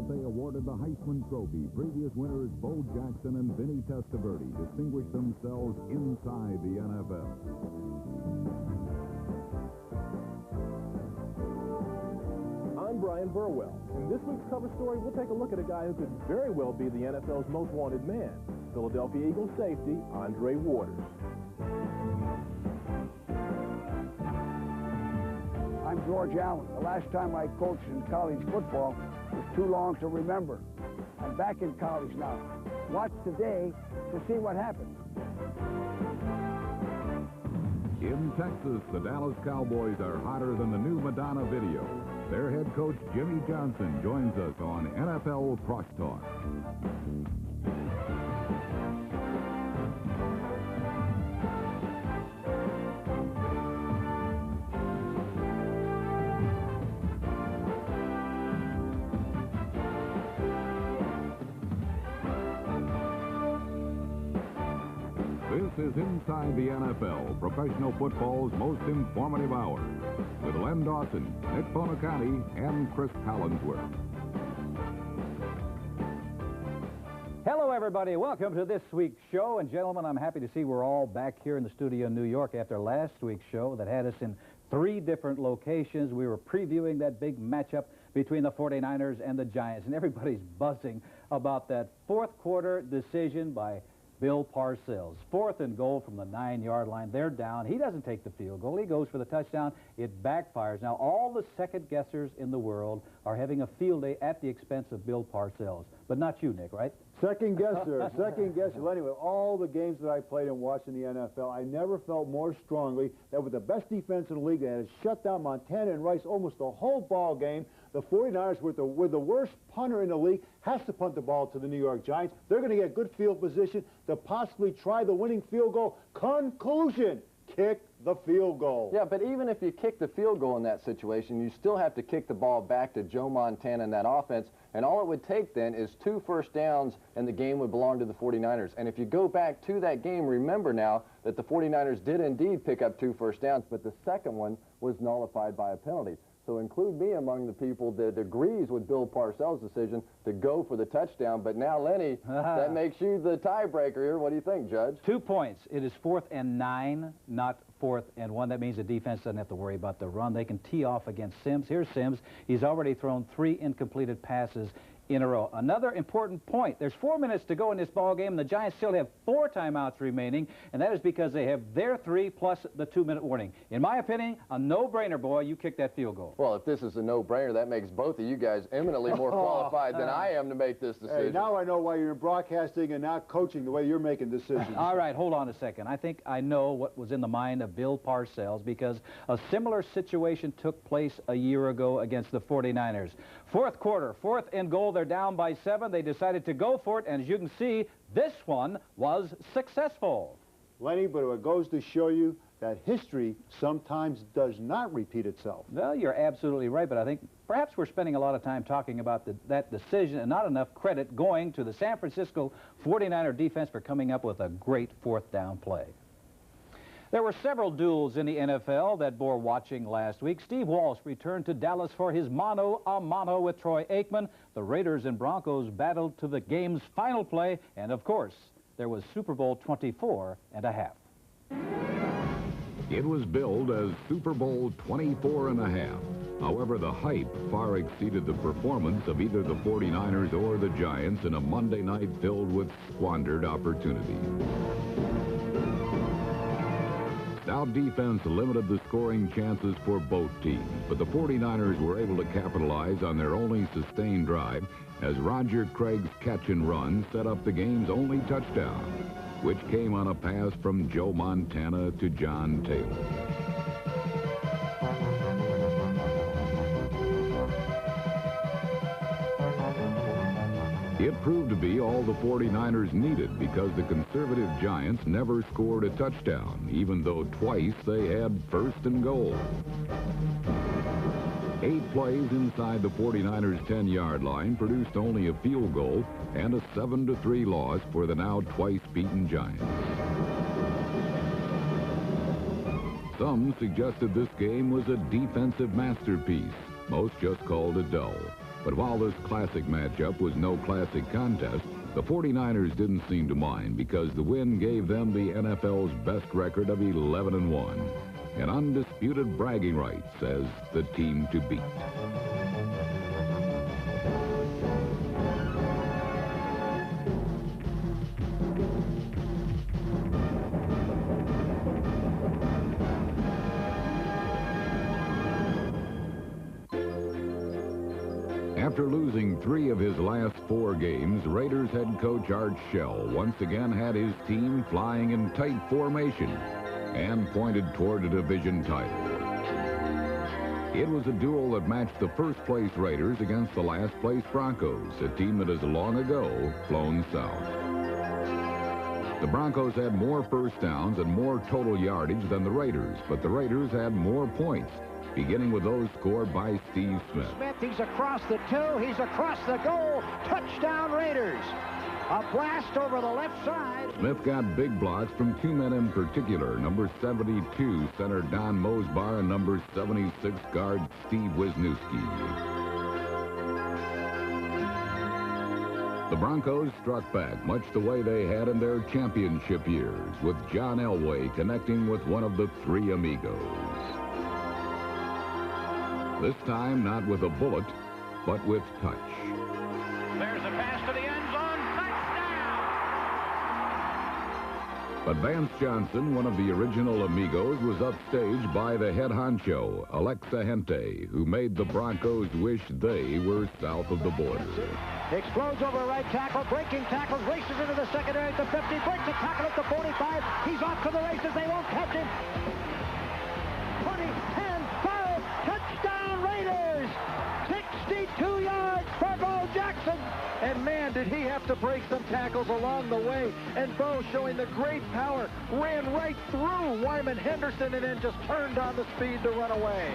that they awarded the Heisman Trophy. Previous winners Bo Jackson and Vinny Testaverde distinguished themselves inside the NFL. I'm Brian Burwell. In this week's cover story, we'll take a look at a guy who could very well be the NFL's most wanted man, Philadelphia Eagles safety Andre Waters. I'm George Allen. The last time I coached in college football was too long to remember. I'm back in college now. Watch today to see what happens. In Texas, the Dallas Cowboys are hotter than the new Madonna video. Their head coach, Jimmy Johnson, joins us on NFL Crosstalk. This is Inside the NFL, professional football's most informative hour, with Len Dawson, Nick Bonacati, and Chris Collinsworth. Hello, everybody. Welcome to this week's show. And, gentlemen, I'm happy to see we're all back here in the studio in New York after last week's show that had us in 3 different locations. We were previewing that big matchup between the 49ers and the Giants, and everybody's buzzing about that fourth quarter decision by Bill Parcells. 4th and goal from the 9-yard line. They're down. He doesn't take the field goal. He goes for the touchdown. It backfires. Now, all the second-guessers in the world are having a field day at the expense of Bill Parcells. But not you, Nick, right? Second guesser, second guesser. Well, anyway, all the games that I played and watched in the NFL, I never felt more strongly that with the best defense in the league, they had shut down Montana and Rice almost the whole ball game. The 49ers, with the worst punter in the league, has to punt the ball to the New York Giants. They're going to get good field position to possibly try the winning field goal. Conclusion, kick the field goal. Yeah, but even if you kick the field goal in that situation, you still have to kick the ball back to Joe Montana and that offense, and all it would take then is 2 first downs, and the game would belong to the 49ers. And if you go back to that game, remember now that the 49ers did indeed pick up 2 first downs, but the second one was nullified by a penalty. So include me among the people that agrees with Bill Parcells' decision to go for the touchdown. But now, Lenny, that makes you the tiebreaker here. What do you think, Judge? 2 points. It is 4th and 9, not 4th and 1. That means the defense doesn't have to worry about the run. They can tee off against Sims. Here's Sims. He's already thrown 3 incompleted passes in a row. Another important point. There's 4 minutes to go in this ball game, and the Giants still have 4 timeouts remaining, and that is because they have their 3 plus the 2-minute warning. In my opinion, a no-brainer, boy. You kick that field goal. Well, if this is a no-brainer, that makes both of you guys eminently more qualified than I am to make this decision. Hey, now I know why you're in broadcasting and not coaching the way you're making decisions. All right, hold on a second. I think I know what was in the mind of Bill Parcells, because a similar situation took place a year ago against the 49ers. 4th quarter, 4th and goal. They're down by 7. They decided to go for it, and as you can see, this one was successful. Lenny, but it goes to show you that history sometimes does not repeat itself. Well, you're absolutely right, but I think perhaps we're spending a lot of time talking about that decision and not enough credit going to the San Francisco 49er defense for coming up with a great 4th down play. There were several duels in the NFL that bore watching last week. Steve Walsh returned to Dallas for his mano-a-mano with Troy Aikman. The Raiders and Broncos battled to the game's final play, and of course, there was Super Bowl 24 and a half. It was billed as Super Bowl 24 and a half. However, the hype far exceeded the performance of either the 49ers or the Giants in a Monday night filled with squandered opportunity. Stout defense limited the scoring chances for both teams, but the 49ers were able to capitalize on their only sustained drive as Roger Craig's catch and run set up the game's only touchdown, which came on a pass from Joe Montana to John Taylor. It proved to be all the 49ers needed because the conservative Giants never scored a touchdown, even though twice they had 1st and goal. 8 plays inside the 49ers' 10-yard line produced only a field goal and a 7-3 loss for the now twice-beaten Giants. Some suggested this game was a defensive masterpiece. Most just called it dull. But while this classic matchup was no classic contest, the 49ers didn't seem to mind because the win gave them the NFL's best record of 11-1, and undisputed bragging rights as the team to beat. After losing 3 of his last 4 games, Raiders head coach Art Shell once again had his team flying in tight formation and pointed toward a division title. It was a duel that matched the first-place Raiders against the last-place Broncos, a team that has long ago flown south. The Broncos had more first downs and more total yardage than the Raiders, but the Raiders had more points, beginning with those scored by Steve Smith. Smith, he's across the 2, he's across the goal. Touchdown Raiders. A blast over the left side. Smith got big blocks from 2 men in particular, number 72 center Don Mosbar and number 76 guard Steve Wisniewski. The Broncos struck back much the way they had in their championship years, with John Elway connecting with one of the 3 amigos. This time, not with a bullet, but with touch. There's a pass to the end zone. Touchdown! But Vance Johnson, one of the original amigos, was upstaged by the head honcho, Alexa Hente, who made the Broncos wish they were south of the border. Explodes over right tackle, breaking tackles, races into the secondary at the 50, breaks a tackle at the 45. He's off to the races. They won't catch him. 20, 10, 5, touchdown Raiders! 62 yards for Bo Jackson. And man, did he have to break some tackles along the way. And Bo, showing the great power, ran right through Wyman Henderson and then just turned on the speed to run away.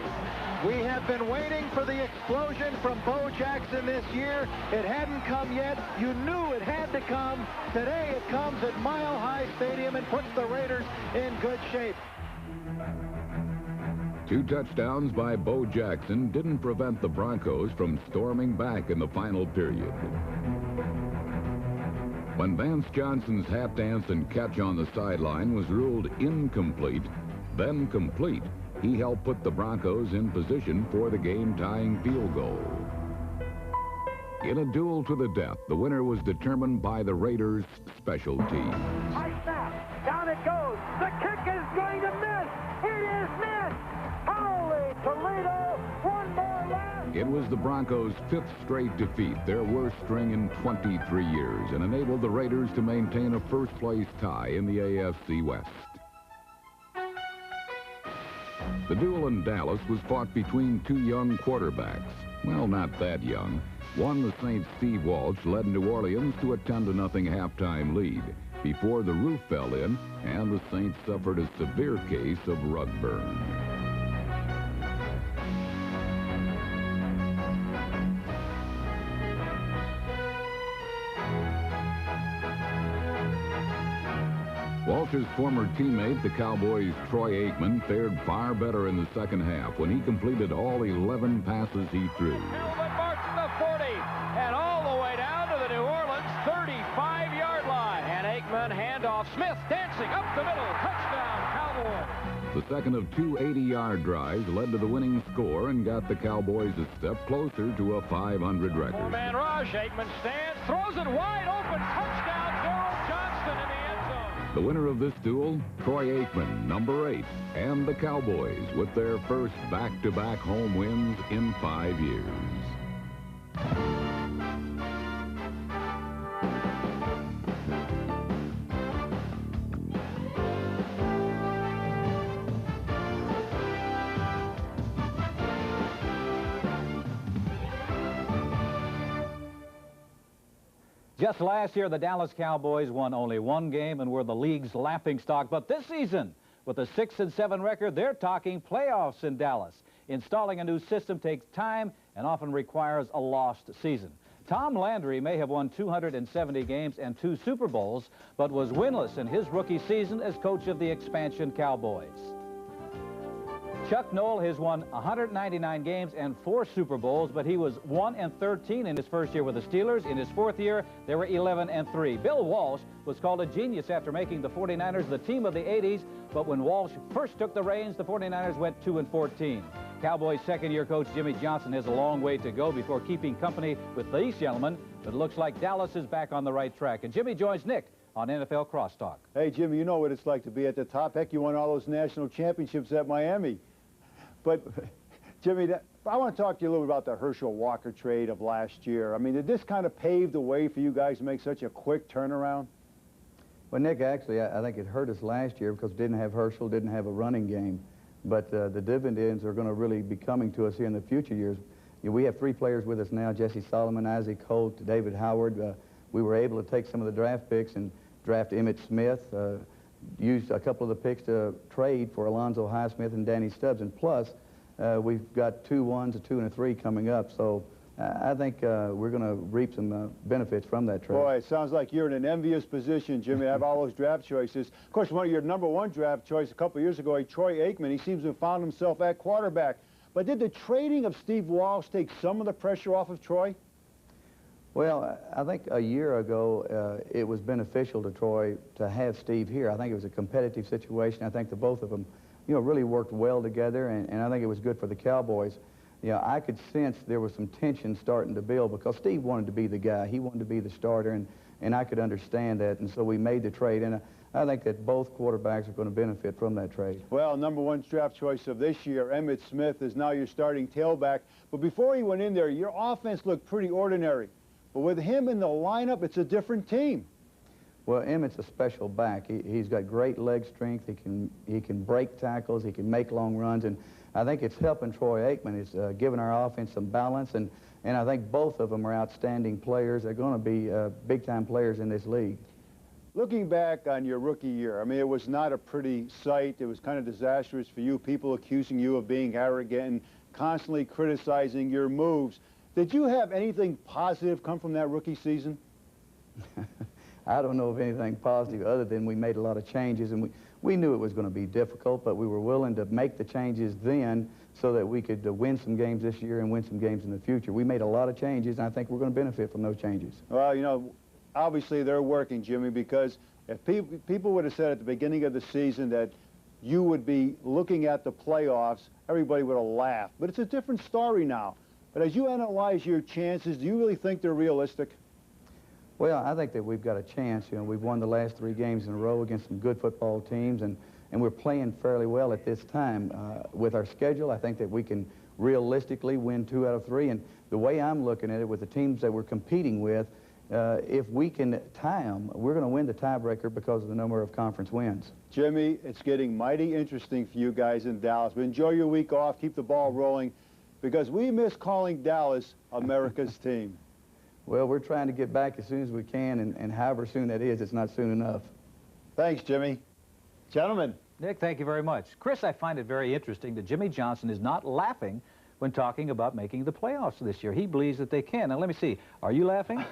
We have been waiting for the explosion from Bo Jackson this year. It hadn't come yet. You knew it had to come. Today it comes at Mile High Stadium and puts the Raiders in good shape. 2 touchdowns by Bo Jackson didn't prevent the Broncos from storming back in the final period. When Vance Johnson's hat dance and catch on the sideline was ruled incomplete, then complete, he helped put the Broncos in position for the game-tying field goal. In a duel to the death, the winner was determined by the Raiders' special team. High snap, down it goes. The kick is going to miss. It is missed. Holy Toledo, one more left. It was the Broncos' 5th straight defeat, their worst string in 23 years, and enabled the Raiders to maintain a first-place tie in the AFC West. The duel in Dallas was fought between 2 young quarterbacks. Well, not that young. One, the Saints' Steve Walsh, led New Orleans to a 10-0 halftime lead before the roof fell in and the Saints suffered a severe case of rug burn. Walsh's former teammate, the Cowboys' Troy Aikman, fared far better in the second half when he completed all 11 passes he threw. Hillman marks the 40 and all the way down to the New Orleans 35-yard line. And Aikman handoff. Smith dancing up the middle. Touchdown, Cowboys. The second of 2 80-yard drives led to the winning score and got the Cowboys a step closer to a 500 record. 4-man rush. Aikman stands, throws it wide open. Touchdown, Daryl Johnston in the end zone. The winner of this duel, Troy Aikman, number 8, and the Cowboys with their first back-to-back home wins in 5 years. Just last year, the Dallas Cowboys won only 1 game and were the league's laughingstock. But this season, with a 6-7 record, they're talking playoffs in Dallas. Installing a new system takes time and often requires a lost season. Tom Landry may have won 270 games and 2 Super Bowls, but was winless in his rookie season as coach of the expansion Cowboys. Chuck Noll has won 199 games and 4 Super Bowls, but he was 1-13 in his first year with the Steelers. In his fourth year, they were 11-3. Bill Walsh was called a genius after making the 49ers the team of the 80s, but when Walsh first took the reins, the 49ers went 2-14. Cowboys' second-year coach Jimmy Johnson has a long way to go before keeping company with these gentlemen, but it looks like Dallas is back on the right track. And Jimmy joins Nick on NFL Crosstalk. Hey, Jimmy, you know what it's like to be at the top. Heck, you won all those national championships at Miami. But, Jimmy, I want to talk to you a little bit about the Herschel Walker trade of last year. I mean, did this kind of pave the way for you guys to make such a quick turnaround? Well, Nick, actually, I think it hurt us last year because we didn't have Herschel, didn't have a running game. But the dividends are going to really be coming to us here in the future years. You know, we have 3 players with us now, Jesse Solomon, Isaac Holt, David Howard. We were able to take some of the draft picks and draft Emmitt Smith, used a couple of the picks to trade for Alonzo Highsmith and Danny Stubbs. And plus, we've got 2 1s, a 2, and a 3 coming up. So I think we're going to reap some benefits from that trade. Boy, it sounds like you're in an envious position, Jimmy, to have all those draft choices. Of course, one of your #1 draft choice a couple of years ago, Troy Aikman, he seems to have found himself at quarterback. But did the trading of Steve Walsh take some of the pressure off of Troy? Well, I think a year ago, it was beneficial to Troy to have Steve here. I think it was a competitive situation. I think the both of them, you know, really worked well together, and I think it was good for the Cowboys. You know, I could sense there was some tension starting to build because Steve wanted to be the guy. He wanted to be the starter, and I could understand that, and so we made the trade. And I think that both quarterbacks are going to benefit from that trade. Well, #1 draft choice of this year, Emmitt Smith, is now your starting tailback. But before he went in there, your offense looked pretty ordinary. But with him in the lineup, it's a different team. Well, Emmitt's a special back. He's got great leg strength. He can break tackles. He can make long runs. And I think it's helping Troy Aikman. It's giving our offense some balance. And I think both of them are outstanding players. They're going to be big-time players in this league. Looking back on your rookie year, I mean, it was not a pretty sight. It was kind of disastrous for you, people accusing you of being arrogant and constantly criticizing your moves. Did you have anything positive come from that rookie season? I don't know of anything positive other than we made a lot of changes, and we knew it was going to be difficult, but we were willing to make the changes then so that we could win some games this year and win some games in the future. We made a lot of changes, and I think we're going to benefit from those changes. Well, you know, obviously they're working, Jimmy, because if people would have said at the beginning of the season that you would be looking at the playoffs, everybody would have laughed. But it's a different story now. But as you analyze your chances, do you really think they're realistic? Well, I think that we've got a chance. You know, we've won the last 3 games in a row against some good football teams, and we're playing fairly well at this time. With our schedule, I think that we can realistically win 2 out of 3. And the way I'm looking at it with the teams that we're competing with, if we can tie them, we're going to win the tiebreaker because of the number of conference wins. Jimmy, it's getting mighty interesting for you guys in Dallas. But enjoy your week off. Keep the ball rolling, because we miss calling Dallas America's team. Well, we're trying to get back as soon as we can, and however soon that is, it's not soon enough. Thanks, Jimmy. Gentlemen. Nick, thank you very much. Chris, I find it very interesting that Jimmy Johnson is not laughing when talking about making the playoffs this year. He believes that they can. Now, let me see. Are you laughing?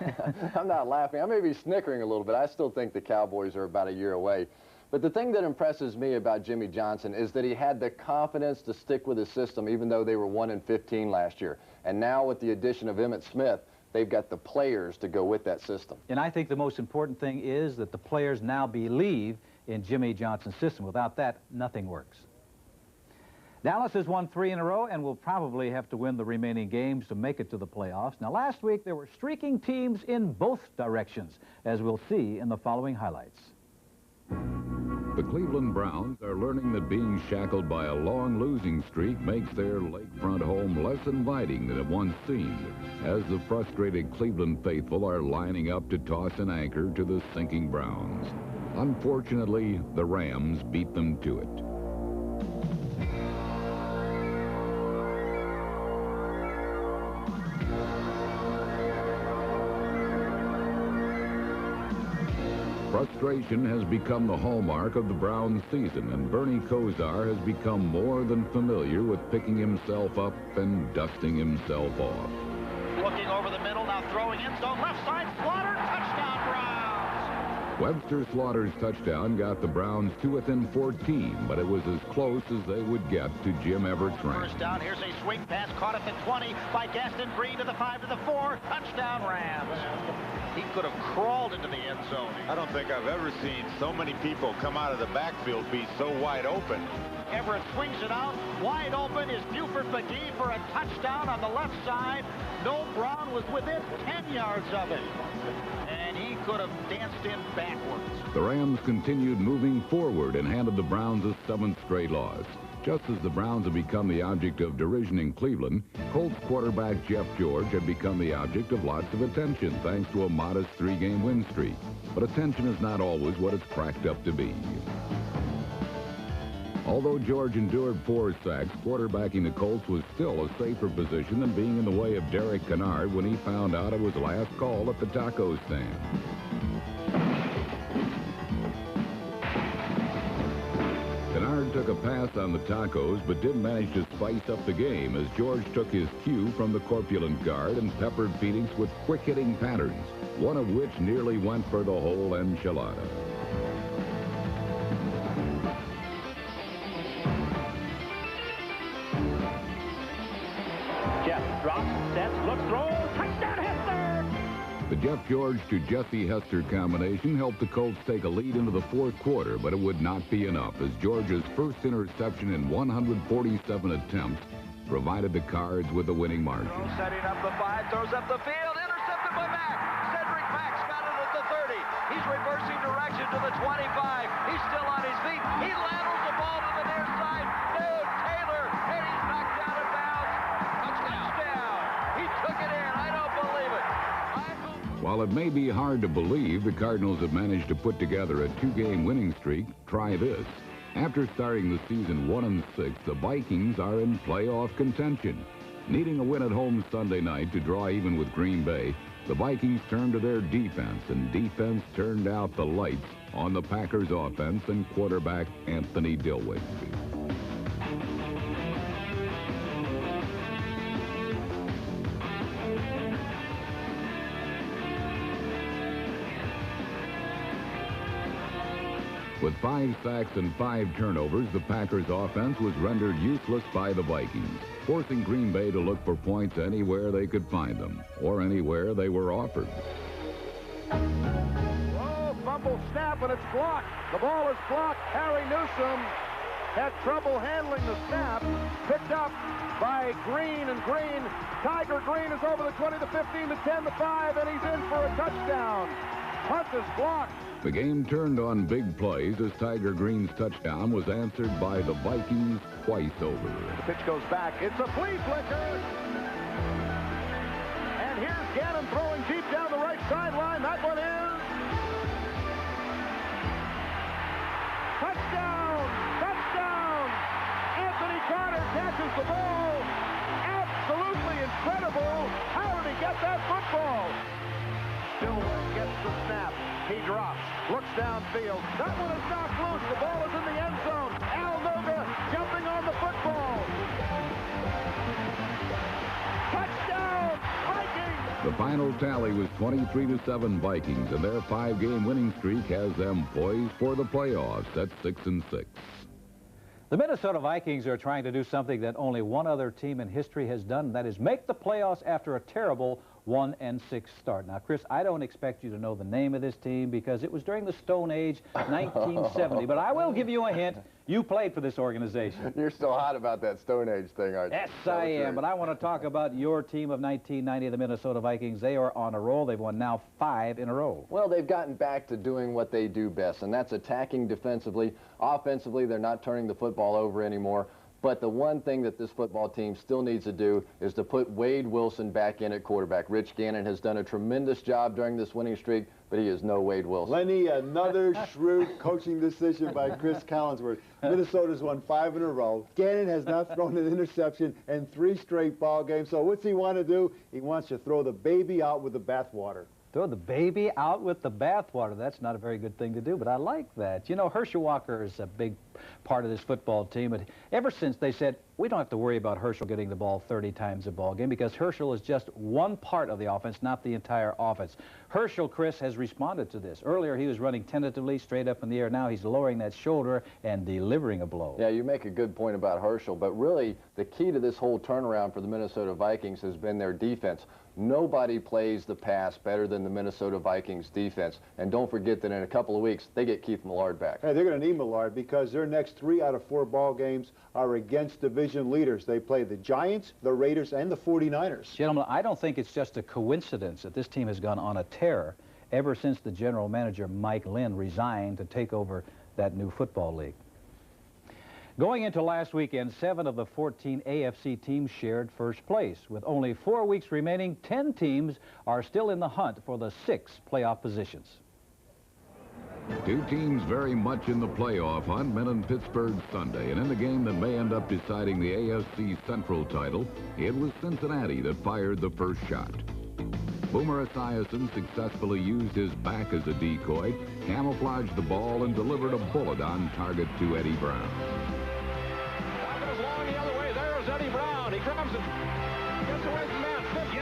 I'm not laughing. I may be snickering a little bit. I still think the Cowboys are about a year away. But the thing that impresses me about Jimmy Johnson is that he had the confidence to stick with his system, even though they were 1-15 last year. And now with the addition of Emmitt Smith, they've got the players to go with that system. And I think the most important thing is that the players now believe in Jimmy Johnson's system. Without that, nothing works. Dallas has won 3 in a row and will probably have to win the remaining games to make it to the playoffs. Now, last week, there were streaking teams in both directions, as we'll see in the following highlights. The Cleveland Browns are learning that being shackled by a long losing streak makes their lakefront home less inviting than it once seemed, as the frustrated Cleveland faithful are lining up to toss an anchor to the sinking Browns. Unfortunately, the Rams beat them to it. Frustration has become the hallmark of the Browns season, and Bernie Kosar has become more than familiar with picking himself up and dusting himself off. Looking over the middle, now throwing in zone, left side, Slaughter, touchdown Browns! Webster Slaughter's touchdown got the Browns to within 14, but it was as close as they would get to Jim Everett's range. First down, here's a swing pass caught at the 20 by Gaston Green to the 5 to the 4. Touchdown Rams. He could have crawled into the end zone. I don't think I've ever seen so many people come out of the backfield be so wide open. Everett swings it out. Wide open is Buford McGee for a touchdown on the left side. Noel Brown was within 10 yards of it. And he could have danced in backwards. The Rams continued moving forward and handed the Browns a 7th straight loss. Just as the Browns had become the object of derision in Cleveland, Colts quarterback Jeff George had become the object of lots of attention thanks to a modest 3-game win streak. But attention is not always what it's cracked up to be. Although George endured 4 sacks, quarterbacking the Colts was still a safer position than being in the way of Derek Kennard when he found out it was last call at the taco stand. Kennard took a pass on the tacos, but did manage to spice up the game as George took his cue from the corpulent guard and peppered Phoenix with quick-hitting patterns, one of which nearly went for the whole enchilada. Jeff drops, sets, looks, throws, touchdown Hester! The Jeff George to Jesse Hester combination helped the Colts take a lead into the 4th quarter, but it would not be enough as George's first interception in 147 attempts provided the Cards with the winning margin. Setting up the 5, throws up the field, intercepted by Mack. Cedric Mack's got it at the 30. He's reversing direction to the 25. He's still on his feet. He laterals the ball to the near side. No, Taylor, and he's knocked out of bounds. Touchdown. He took it in. I don't believe it. While it may be hard to believe the Cardinals have managed to put together a 2-game winning streak, try this. After starting the season 1-6, the Vikings are in playoff contention. Needing a win at home Sunday night to draw even with Green Bay, the Vikings turned to their defense, and defense turned out the lights on the Packers' offense and quarterback Anthony Dilwick. With 5 sacks and 5 turnovers, the Packers' offense was rendered useless by the Vikings, forcing Green Bay to look for points anywhere they could find them, or anywhere they were offered. Oh, fumble snap, and it's blocked. The ball is blocked. Harry Newsom had trouble handling the snap. Picked up by Green, and Green, Tiger Green is over the 20, the 15, the 10, the 5, and he's in for a touchdown. Punt is blocked. The game turned on big plays as Tiger Green's touchdown was answered by the Vikings twice over. The pitch goes back. It's a flea flicker. And here's Gannon throwing deep down the right sideline. That one is touchdown! Touchdown! Anthony Carter catches the ball. Absolutely incredible. How did he get that football? Dilwell gets the snap. He drops, looks downfield. That one is knocked loose. The ball is in the end zone. Al Noga jumping on the football. Touchdown, Vikings! The final tally was 23-7 Vikings, and their 5-game winning streak has them poised for the playoffs at 6-6. The Minnesota Vikings are trying to do something that only one other team in history has done, and that is make the playoffs after a terrible 1-6 start. Now, Chris, I don't expect you to know the name of this team because it was during the Stone Age, 1970, but I will give you a hint. You played for this organization. You're still hot about that Stone Age thing, aren't you? Yes, I am, but I want to talk about your team of 1990, the Minnesota Vikings. They are on a roll. They've won now 5 in a row. Well, they've gotten back to doing what they do best, and that's attacking defensively. Offensively, they're not turning the football over anymore. But the one thing that this football team still needs to do is to put Wade Wilson back in at quarterback. Rich Gannon has done a tremendous job during this winning streak, but he is no Wade Wilson. Lenny, another shrewd coaching decision by Chris Collinsworth. Minnesota's won 5 in a row. Gannon has not thrown an interception in 3 straight ball games. So what's he want to do? He wants to throw the baby out with the bathwater. Throw the baby out with the bathwater. That's not a very good thing to do, but I like that. You know, Herschel Walker is a big part of this football team. But ever since they said, we don't have to worry about Herschel getting the ball 30 times a ball game because Herschel is just one part of the offense, not the entire offense. Herschel, Chris, has responded to this. Earlier, he was running tentatively, straight up in the air. Now he's lowering that shoulder and delivering a blow. Yeah, you make a good point about Herschel, but really the key to this whole turnaround for the Minnesota Vikings has been their defense. Nobody plays the pass better than the Minnesota Vikings defense. And don't forget that in a couple of weeks, they get Keith Millard back. Hey, they're going to need Millard because their next 3 out of 4 ball games are against division leaders. They play the Giants, the Raiders, and the 49ers. Gentlemen, I don't think it's just a coincidence that this team has gone on a tear ever since the general manager, Mike Lynn, resigned to take over that new football league. Going into last weekend, 7 of the 14 AFC teams shared first place. With only 4 weeks remaining, 10 teams are still in the hunt for the 6 playoff positions. 2 teams very much in the playoff hunt, met in Pittsburgh Sunday. And in the game that may end up deciding the AFC Central title, it was Cincinnati that fired the first shot. Boomer Esiason successfully used his back as a decoy, camouflaged the ball, and delivered a bullet on target to Eddie Brown. Long the other way. There's Eddie Brown. He grabs it. Gets away from that. 50.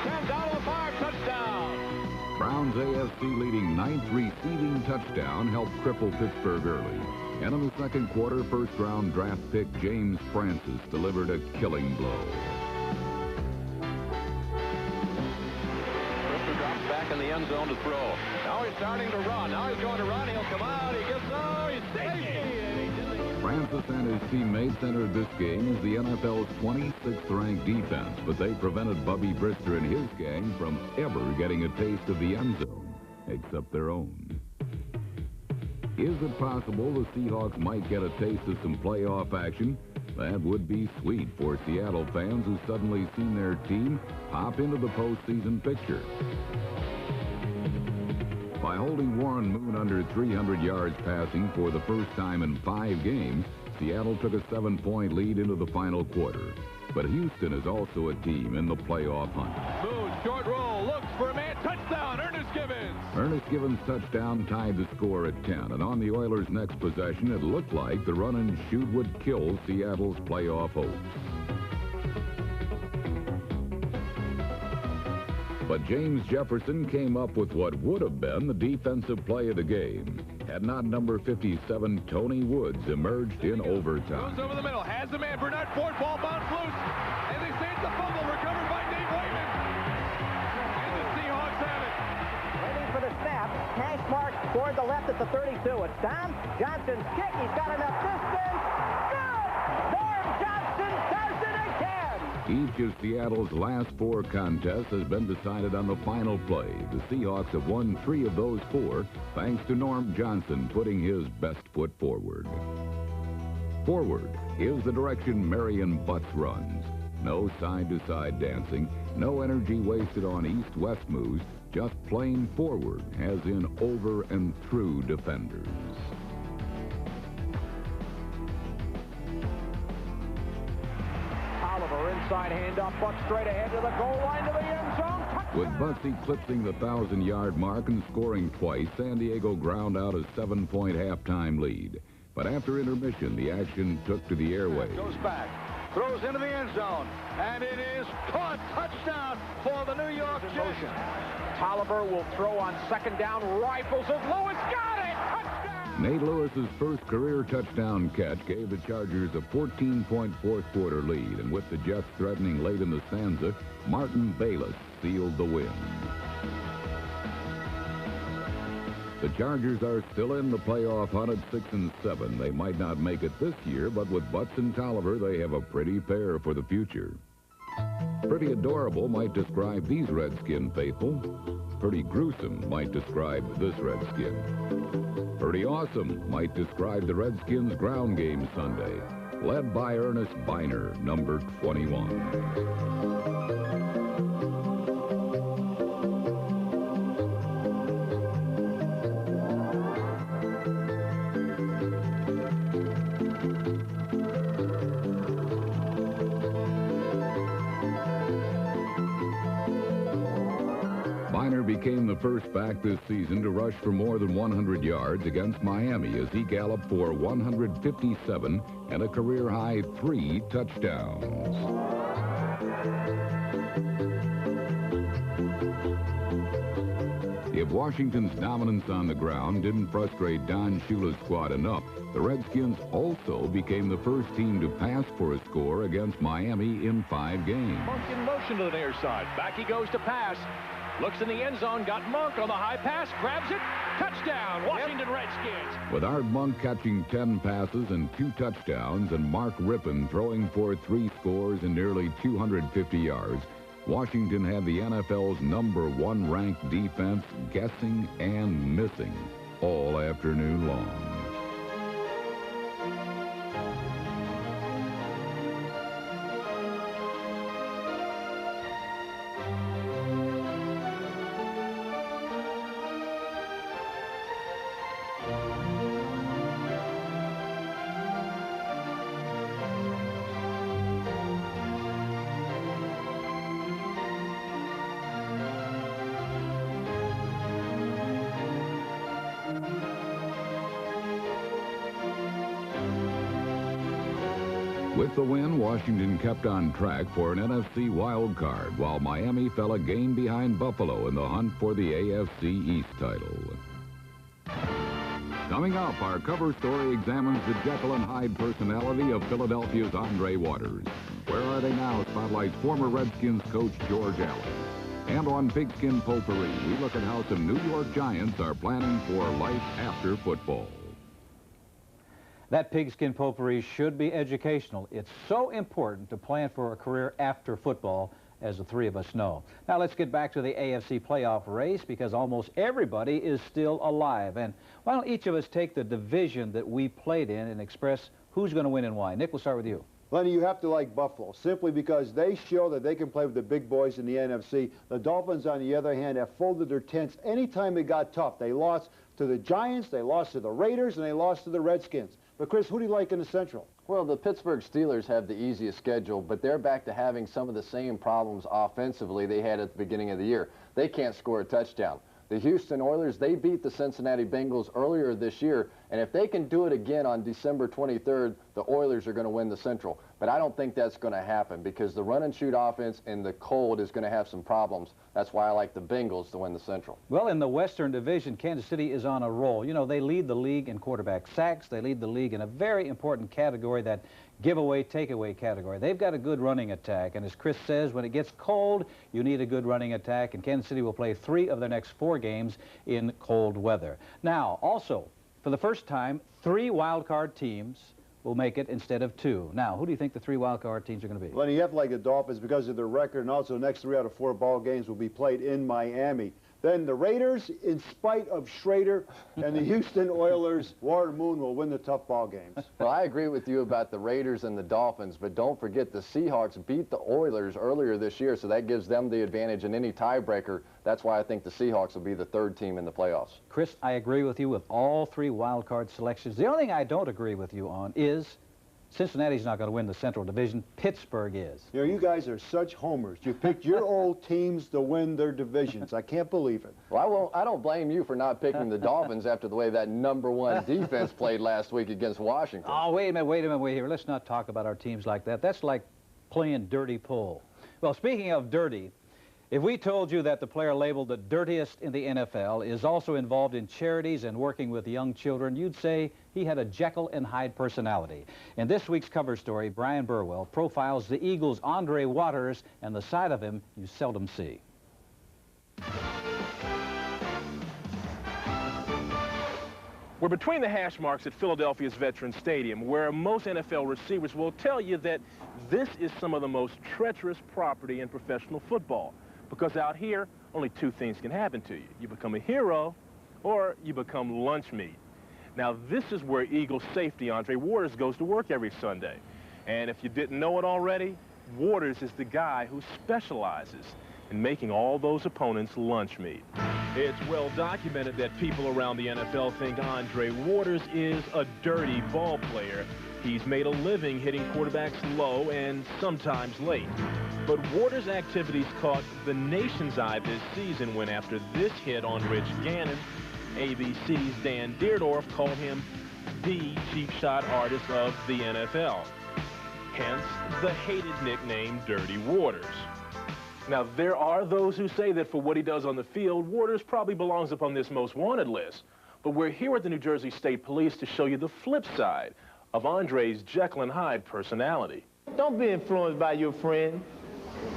10 down to the 5. Touchdown. Brown's AFC leading 9th receiving touchdown helped cripple Pittsburgh early. And in the second quarter, first-round draft pick James Francis delivered a killing blow. Cripper drops back in the end zone to throw. Now he's starting to run. Now he's going to run. He'll come out. He gets, he's safety. Francis and his teammates entered this game as the NFL's 26th-ranked defense, but they prevented Bubby Brister and his gang from ever getting a taste of the end zone, except their own. Is it possible the Seahawks might get a taste of some playoff action? That would be sweet for Seattle fans who suddenly seen their team hop into the postseason picture. By holding Warren Moon under 300 yards passing for the first time in 5 games, Seattle took a 7-point lead into the final quarter. But Houston is also a team in the playoff hunt. Moon, short roll, looks for a man. Touchdown, Ernest Givens. Ernest Givens' touchdown tied the score at 10, and on the Oilers' next possession, it looked like the run and shoot would kill Seattle's playoff hopes. But James Jefferson came up with what would have been the defensive play of the game, had not number 57 Tony Woods emerged in overtime. Goes over the middle, has the man, Bernard Ford, ball bounce loose, and they say it's a fumble recovered by Dave Wayman. And the Seahawks have it. Waiting for the snap, hash mark toward the left at the 32. It's Don Johnson's kick, he's got enough distance. Good! Norm Johnson does it again! Each of Seattle's last 4 contests has been decided on the final play. The Seahawks have won 3 of those 4, thanks to Norm Johnson putting his best foot forward. Forward is the direction Marion Butts runs. No side-to-side dancing, no energy wasted on east-west moves, just plain forward, as in over and through defenders. Inside handoff, Buck straight ahead to the goal line to the end zone. With Butts eclipsing the 1,000-yard mark and scoring twice, San Diego ground out a 7-point halftime lead. But after intermission, the action took to the airways. Goes back, throws into the end zone, and it is caught. Touchdown for the New York Jets. Tolliver will throw on second down, rifles it. Lewis got it. Touchdown. Nate Lewis's first career touchdown catch gave the Chargers a 14-point fourth-quarter lead, and with the Jets threatening late in the stanza, Martin Bayless sealed the win. The Chargers are still in the playoff hunt at 6-7. They might not make it this year, but with Butts and Tolliver, they have a pretty pair for the future. Pretty adorable might describe these Redskin faithful. Pretty gruesome might describe this Redskin. Pretty awesome might describe the Redskins' ground game Sunday, led by Ernest Biner, number 21. became the first back this season to rush for more than 100 yards against Miami as he galloped for 157 and a career-high 3 touchdowns. If Washington's dominance on the ground didn't frustrate Don Shula's squad enough, the Redskins also became the first team to pass for a score against Miami in 5 games. Monk in motion to the near side. Back he goes to pass. Looks in the end zone. Got Monk on the high pass. Grabs it. Touchdown, Washington Redskins. With Art Monk catching 10 passes and 2 touchdowns and Mark Rippon throwing for 3 scores and nearly 250 yards, Washington had the NFL's #1 ranked defense guessing and missing all afternoon long. With the win, Washington kept on track for an NFC wild card, while Miami fell a game behind Buffalo in the hunt for the AFC East title. Coming up, our cover story examines the Jekyll and Hyde personality of Philadelphia's Andre Waters. Where are they now? Spotlights former Redskins coach George Allen. And on Pigskin Potpourri, we look at how some New York Giants are planning for life after football. That Pigskin Potpourri should be educational. It's so important to plan for a career after football, as the three of us know. Now let's get back to the AFC playoff race, because almost everybody is still alive. And why don't each of us take the division that we played in and express who's going to win and why? Nick, we'll start with you. Lenny, you have to like Buffalo, simply because they show that they can play with the big boys in the NFC. The Dolphins, on the other hand, have folded their tents anytime it got tough. They lost to the Giants, they lost to the Raiders, and they lost to the Redskins. But, Chris, who do you like in the Central? Well, the Pittsburgh Steelers have the easiest schedule, but they're back to having some of the same problems offensively they had at the beginning of the year. They can't score a touchdown. The Houston Oilers, they beat the Cincinnati Bengals earlier this year, and if they can do it again on December 23rd, the Oilers are going to win the Central. But I don't think that's going to happen, because the run-and-shoot offense in the cold is going to have some problems. That's why I like the Bengals to win the Central. Well, in the Western Division, Kansas City is on a roll. You know, they lead the league in quarterback sacks. They lead the league in a very important category, that giveaway, takeaway category. They've got a good running attack, and as Chris says, when it gets cold, you need a good running attack, and Kansas City will play 3 of their next 4 games in cold weather. Now, also, for the first time, 3 wild card teams will make it instead of 2. Now, who do you think the 3 wild card teams are going to be? Lenny, you have to like the Dolphins because of their record, and also the next 3 out of 4 ball games will be played in Miami. Then the Raiders, in spite of Schrader, and the Houston Oilers, Warren Moon will win the tough ball games. Well, I agree with you about the Raiders and the Dolphins, but don't forget the Seahawks beat the Oilers earlier this year, so that gives them the advantage in any tiebreaker. That's why I think the Seahawks will be the 3rd team in the playoffs. Chris, I agree with you with all 3 wild card selections. The only thing I don't agree with you on is Cincinnati's not going to win the Central Division. Pittsburgh is. You know, you guys are such homers. You picked your old teams to win their divisions. I can't believe it. Well, I don't blame you for not picking the Dolphins after the way that #1 defense played last week against Washington. Oh, wait a minute, wait here. Let's not talk about our teams like that. That's like playing dirty pool. Well, speaking of dirty, if we told you that the player labeled the dirtiest in the NFL is also involved in charities and working with young children, you'd say he had a Jekyll and Hyde personality. In this week's cover story, Brian Burwell profiles the Eagles' Andre Waters and the side of him you seldom see. We're between the hash marks at Philadelphia's Veterans Stadium, where most NFL receivers will tell you that this is some of the most treacherous property in professional football. Because out here, only 2 things can happen to you. You become a hero, or you become lunch meat. Now, this is where Eagles safety Andre Waters goes to work every Sunday. And if you didn't know it already, Waters is the guy who specializes in making all those opponents lunch meat. It's well documented that people around the NFL think Andre Waters is a dirty ball player. He's made a living hitting quarterbacks low and sometimes late. But Waters' activities caught the nation's eye this season when, after this hit on Rich Gannon, ABC's Dan Dierdorf called him the cheap shot artist of the NFL. Hence, the hated nickname Dirty Waters. Now, there are those who say that for what he does on the field, Waters probably belongs upon this most wanted list. But we're here at the New Jersey State Police to show you the flip side of Andre's Jekyll and Hyde personality. Don't be influenced by your friend.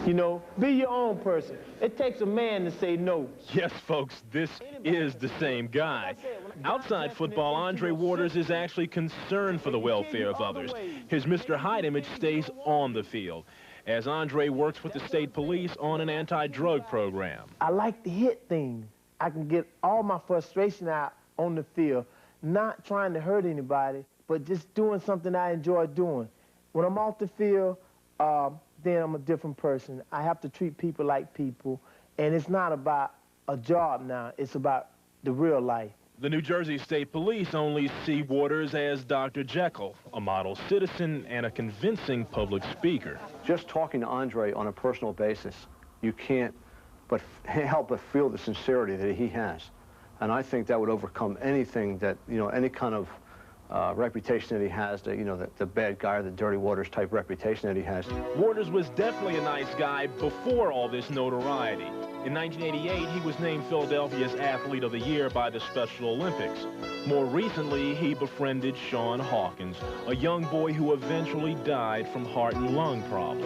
You know, be your own person. It takes a man to say no. Yes, folks, this is the same guy. Outside football, Andre Waters is actually concerned for the welfare of others. His Mr. Hyde image stays on the field, as Andre works with the state police on an anti-drug program. I like to hit things. I can get all my frustration out on the field, not trying to hurt anybody, but just doing something I enjoy doing. When I'm off the field, then I'm a different person. I have to treat people like people, and it's not about a job now. It's about the real life. The New Jersey State Police only see Waters as Dr. Jekyll, a model citizen and a convincing public speaker. Just talking to Andre on a personal basis, you can't but help but feel the sincerity that he has. And I think that would overcome anything that, you know, any kind of reputation that he has, the bad guy or the Dirty Waters type reputation that he has. Waters was definitely a nice guy before all this notoriety. In 1988, he was named Philadelphia's Athlete of the Year by the Special Olympics. More recently, he befriended Sean Hawkins, a young boy who eventually died from heart and lung problems.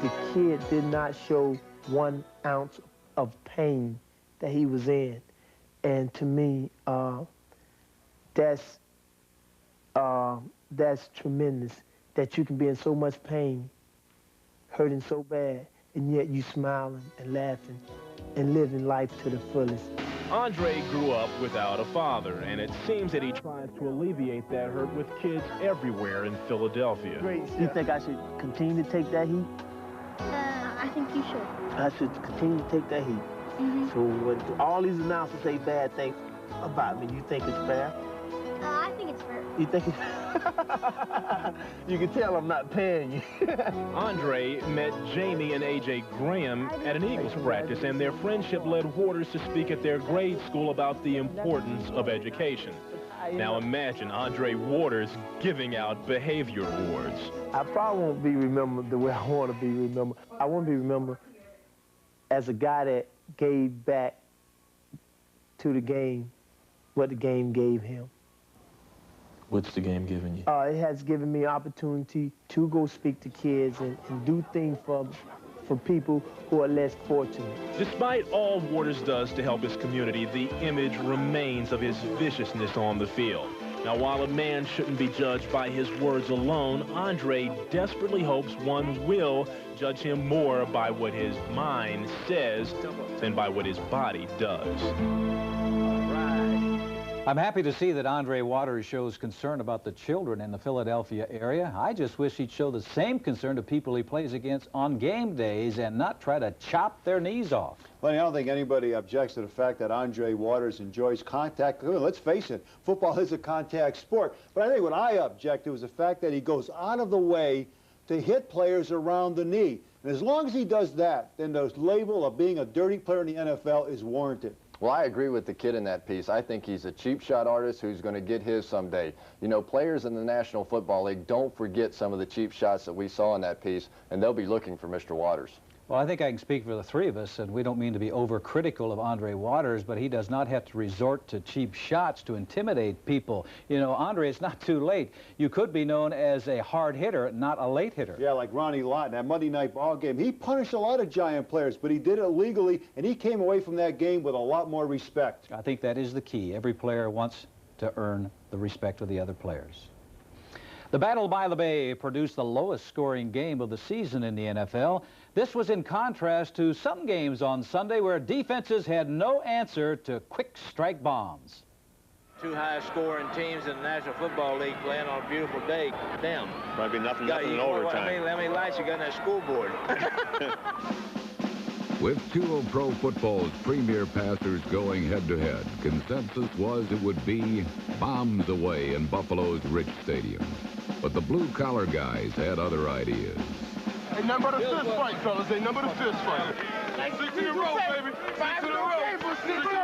The kid did not show 1 ounce of pain that he was in. And to me, that's tremendous, that you can be in so much pain, hurting so bad, and yet you smiling and laughing and living life to the fullest. Andre grew up without a father, and it seems that he tries to alleviate that hurt with kids everywhere in Philadelphia. Great. You think I should continue to take that heat? I think you should. I should continue to take that heat. So when all these announcers say bad things about me, you think it's fair? I think it's fair. You think it's You can tell I'm not paying you. Andre met Jamie and A.J. Graham at an Eagles practice, and their friendship led Waters to speak at their grade school about the importance of education. Now imagine Andre Waters giving out behavior awards. I probably won't be remembered the way I want to be remembered. I want to be remembered as a guy that gave back to the game what the game gave him. What's the game giving you? It has given me opportunity to go speak to kids and do things for people who are less fortunate. Despite all Waters does to help his community, the image remains of his viciousness on the field. Now, while a man shouldn't be judged by his words alone, Andre desperately hopes one will judge him more by what his mind says than by what his body does. I'm happy to see that Andre Waters shows concern about the children in the Philadelphia area. I just wish he'd show the same concern to people he plays against on game days and not try to chop their knees off. Lenny, I don't think anybody objects to the fact that Andre Waters enjoys contact. Let's face it, football is a contact sport. But I think what I object to is the fact that he goes out of the way to hit players around the knee. And as long as he does that, then the label of being a dirty player in the NFL is warranted. Well, I agree with the kid in that piece. I think he's a cheap shot artist who's going to get his someday. You know, players in the National Football League don't forget some of the cheap shots that we saw in that piece, and they'll be looking for Mr. Waters. Well, I think I can speak for the three of us, and we don't mean to be overcritical of Andre Waters, but he does not have to resort to cheap shots to intimidate people. You know, Andre, it's not too late. You could be known as a hard hitter, not a late hitter. Yeah, like Ronnie Lott in that Monday night ball game. He punished a lot of Giant players, but he did it legally, and he came away from that game with a lot more respect. I think that is the key. Every player wants to earn the respect of the other players. The Battle by the Bay produced the lowest scoring game of the season in the NFL. This was in contrast to some games on Sunday where defenses had no answer to quick strike bombs. Two highest scoring teams in the National Football League playing on a beautiful day. Damn. Might be nothing in overtime. How many lights you got on that scoreboard? With two of pro football's premier passers going head-to-head, consensus was it would be bombs away in Buffalo's rich stadium. But the blue-collar guys had other ideas. Ain't nothing but a fist fight, fellas. Ain't nothing but a fist fight. 6 in a row, baby. 6 in a row. 6 in a row.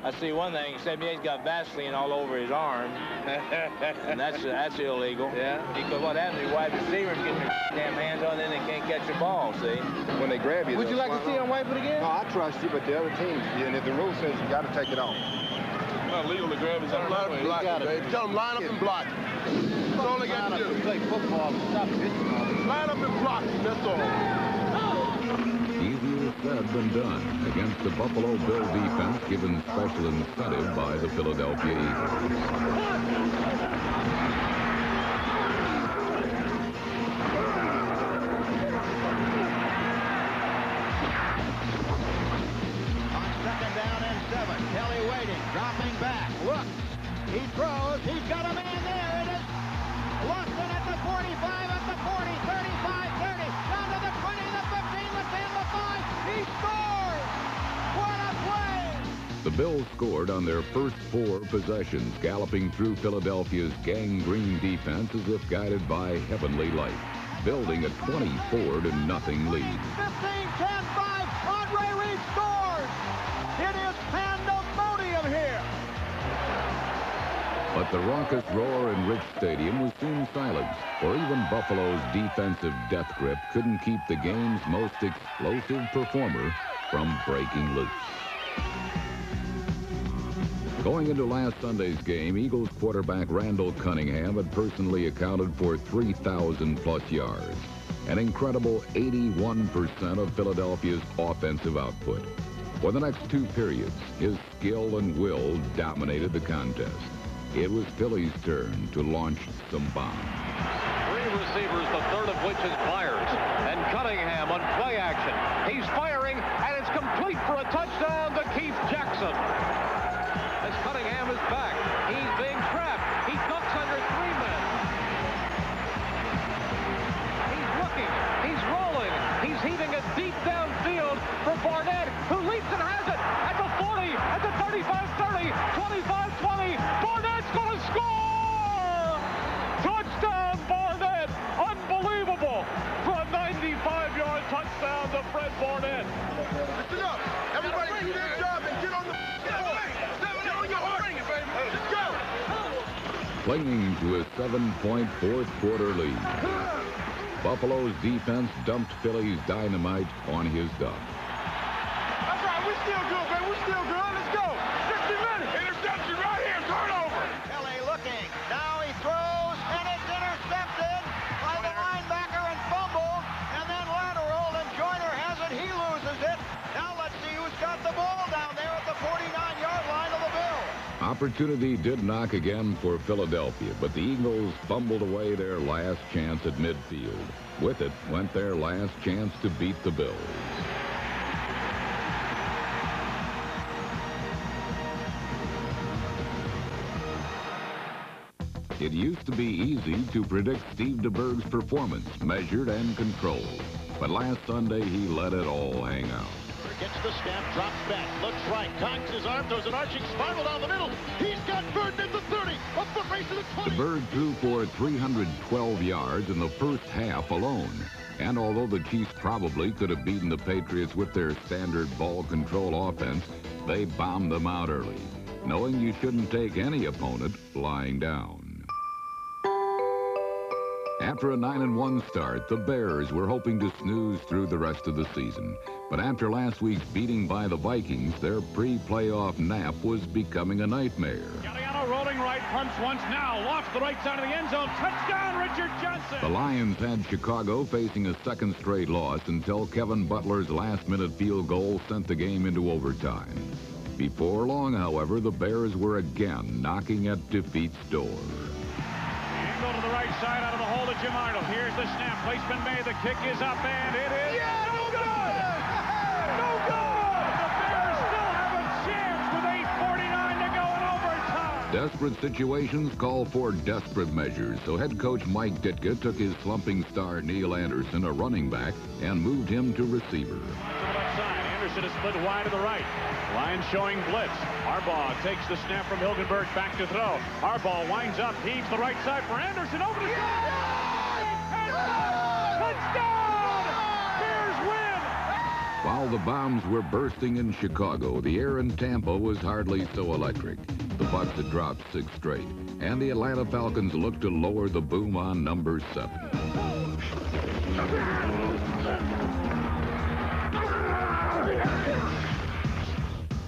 I see one thing, except he's got Vaseline all over his arm. And that's illegal. Yeah. Because what happens is wide receivers get their damn hands on, then they can't catch the ball, see? When they grab you. Would you like to see him wipe it again? No, I trust you, but the other team, and if the rule says you got to take it off. It's not legal to grab his arm. Tell him line up and block. That's all they got to do. Play football. Stop pitching. Line up and block. That's all. Easier said than done against the Buffalo Bill defense given special incentive by the Philadelphia Eagles. Kelly waiting, dropping back, looks, he throws, he's got a man there, it is Lustin at the 45, at the 40, 35, 30, down to the 20, the 15, the 10, the 5, he scores! What a play! The Bills scored on their first 4 possessions, galloping through Philadelphia's gangrene defense as if guided by heavenly light, building a 24-0 lead. 15, 10, 5, Andre Reed scores! It is pandemonium here. But the raucous roar in Rich Stadium was soon silenced, for even Buffalo's defensive death grip couldn't keep the game's most explosive performer from breaking loose. Going into last Sunday's game, Eagles quarterback Randall Cunningham had personally accounted for 3,000-plus yards, an incredible 81% of Philadelphia's offensive output. For the next 2 periods, his skill and will dominated the contest. It was Philly's turn to launch some bombs. 3 receivers, the third of which is Myers. And Cunningham on play action. He's firing, and it's complete for a touchdown to Keith Jackson. As Cunningham is back, he's being trapped. He ducks under 3 men. He's looking. He's rolling. He's heaving it deep downfield for Barnett, who leaps and has it at the 40, at the 35-30, 25-20. Barnett's going to score! Touchdown, Barnett! Unbelievable! For a 95-yard touchdown to Fred Barnett. Listen up. Everybody do their job and get on the floor. Get on your horse. Let's go. Clinging to a 7-point fourth-quarter lead, Buffalo's defense dumped Philly's dynamite on his duck. That's right. We're still good, baby. We're still good. Let's go. 60 minutes. Interception right here. Turnover. Kelly looking. Now he throws, and it's intercepted by the linebacker and fumbled, and then lateral, and Joyner has it. He loses it. Now let's see who's got the ball down there at the 49-yard line of the Bills. Opportunity did knock again for Philadelphia, but the Eagles fumbled away their last chance at midfield. With it went their last chance to beat the Bills. It used to be easy to predict Steve DeBerg's performance, measured and controlled. But last Sunday, he let it all hang out. Gets the snap, drops back, looks right, cocks his arm, throws an arching spiral down the middle. He's got Burton at the 30, a foot race to the 20. DeBerg threw for 312 yards in the first half alone. And although the Chiefs probably could have beaten the Patriots with their standard ball control offense, they bombed them out early, knowing you shouldn't take any opponent lying down. After a 9-1 start, the Bears were hoping to snooze through the rest of the season. But after last week's beating by the Vikings, their pre-playoff nap was becoming a nightmare. Galliano rolling right, punts once, now lofts the right side of the end zone. Touchdown, Richard Johnson! The Lions had Chicago facing a second straight loss until Kevin Butler's last-minute field goal sent the game into overtime. Before long, however, the Bears were again knocking at defeat's door. Go to the right side out of the hole to Jim Arnold. Here's the snap. Placement made. The kick is up, and it is no good! No good! The Bears still have a chance with 8:49 to go in overtime. Desperate situations call for desperate measures, so head coach Mike Ditka took his slumping star Neil Anderson, a running back, and moved him to receiver. To the left side, Anderson is split wide to the right. Lions showing blitz. Harbaugh takes the snap from Hilgenberg, back to throw. Harbaugh winds up, heaves the right side for Anderson, over the touchdown! Bears win! While the bombs were bursting in Chicago, the air in Tampa was hardly so electric. The Bucs had dropped 6 straight, and the Atlanta Falcons looked to lower the boom on number 7.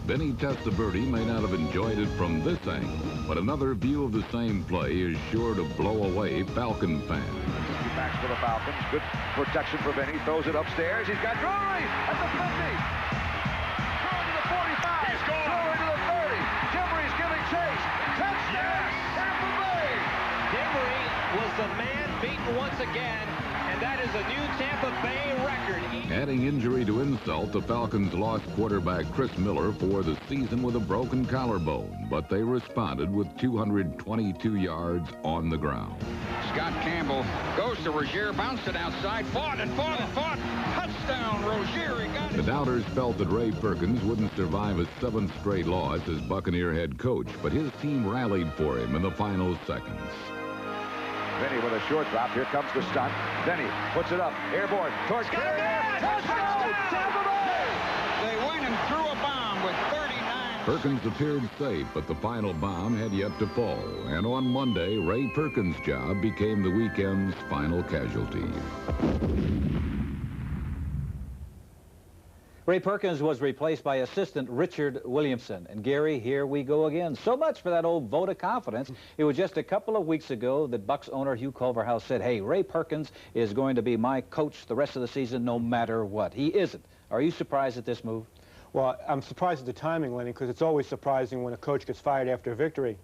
Vinny Testaverde may not have enjoyed it from this angle, but another view of the same play is sure to blow away Falcon fans. Backs for the Falcons. Good protection for Vinny. Throws it upstairs. He's got Drury at the 50. Drury to the 45. He's gone. Drury to the 30. Kimbrey's giving chase. Touchdown, Tampa Bay. Kimbrey was the man beaten once again, and that is a new Tampa Bay record. Adding injury to insult, the Falcons lost quarterback Chris Miller for the season with a broken collarbone, but they responded with 222 yards on the ground. Scott Campbell goes to Rozier, bounced it outside, fought and fought and fought. Touchdown, Rozier. He got it. The doubters felt that Ray Perkins wouldn't survive a 7th straight loss as Buccaneer head coach, but his team rallied for him in the final seconds. Vinny with a short drop. Here comes the stunt. Vinny puts it up. Airborne towards Carrier. Touchdown, Tampa Bay! They went and threw a bomb with 39. Perkins appeared safe, but the final bomb had yet to fall. And on Monday, Ray Perkins' job became the weekend's final casualty. Ray Perkins was replaced by assistant Richard Williamson. And Gary, here we go again. So much for that old vote of confidence. It was just a couple of weeks ago that Bucs owner Hugh Culverhouse said, hey, Ray Perkins is going to be my coach the rest of the season no matter what. He isn't. Are you surprised at this move? Well, I'm surprised at the timing, Lenny, because it's always surprising when a coach gets fired after a victory.